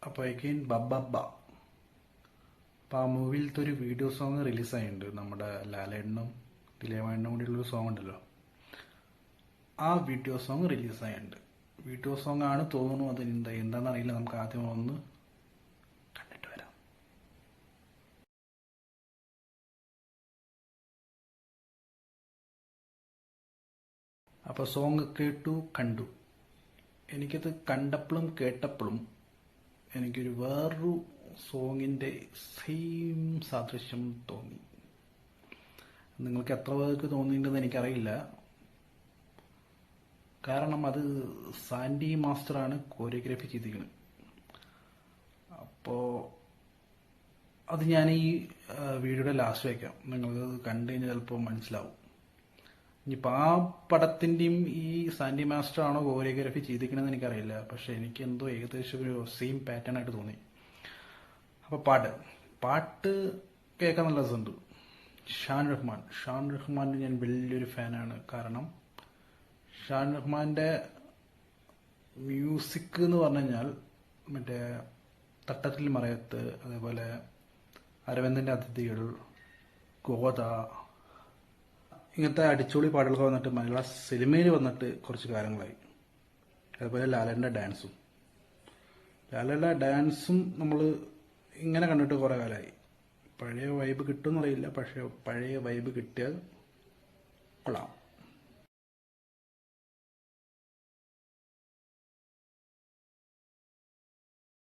അപ്പോഴേക്കും ബബ്ബബ്ബ. അപ്പോൾ ആ മൂവിയിലത്തെ ഒരു വീഡിയോ സോങ് റിലീസായിട്ടുണ്ട്. നമ്മുടെ ലാലേട്ടനും ദിലീപേട്ടനും കൂടിയുള്ളൊരു സോങ് ഉണ്ടല്ലോ, ആ വീഡിയോ സോങ് റിലീസായിട്ടുണ്ട്. വീഡിയോ സോങ് ആണ് തോന്നുന്നു. അത് എന്താണെന്ന് അറിയില്ല. നമുക്ക് ആദ്യം ഒന്ന് കണ്ടിട്ട് വരാം. അപ്പോൾ സോങ് കേട്ടു, കണ്ടു. എനിക്കത് കണ്ടപ്പോഴും കേട്ടപ്പോഴും എനിക്കൊരു വേറൊരു സോങ്ങിൻ്റെ സെയിം സാദൃശ്യം തോന്നി. നിങ്ങൾക്ക് എത്ര പേർക്ക് തോന്നിയിട്ടുണ്ടെന്ന് എനിക്കറിയില്ല. കാരണം അത് സാൻഡി മാസ്റ്ററാണ് കോറിയോഗ്രാഫി ചെയ്തിരിക്കുന്നത്. അപ്പോൾ അത് ഞാൻ ഈ വീഡിയോയുടെ ലാസ്റ്റ് വയ്ക്കാം. നിങ്ങൾക്കത് കണ്ടു കഴിഞ്ഞാൽ ചിലപ്പോൾ മനസ്സിലാവും. ഇനിയിപ്പോൾ ആ പടത്തിൻ്റെയും ഈ സാൻഡി മാസ്റ്റർ ആണോ കോറിയോഗ്രാഫി ചെയ്തിരിക്കണമെന്ന് എനിക്കറിയില്ല. പക്ഷെ എനിക്ക് എന്തോ ഏകദേശം ഒരു സെയിം പാറ്റേൺ ആയിട്ട് തോന്നി. അപ്പോൾ പാട്ട് കേൾക്കാൻ നല്ല രസമുണ്ട്. ഷാൻ റഹ്മാൻ്റെ ഞാൻ വലിയൊരു ഫാനാണ്. കാരണം ഷാൻ റഹ്മാൻ്റെ മ്യൂസിക് എന്ന് പറഞ്ഞു കഴിഞ്ഞാൽ മറ്റേ തട്ടത്തിൽ മറയത്ത്, അതേപോലെ അരവിന്ദൻ്റെ അതിഥികൾ, ഗോദ, ഇങ്ങനത്തെ അടിച്ചുപൊളി പാട്ടുകളൊക്കെ വന്നിട്ട് മലയാള സിനിമയിൽ വന്നിട്ട് കുറച്ച് കാലങ്ങളായി. അതുപോലെ ലാലേട്ടൻ്റെ ഡാൻസും നമ്മൾ ഇങ്ങനെ കണ്ടിട്ട് കുറേ കാലമായി. പഴയ വൈബ് കിട്ടുമെന്നറിയില്ല, പക്ഷെ പഴയ വൈബ് കിട്ടിയാൽ കൊള്ളാം.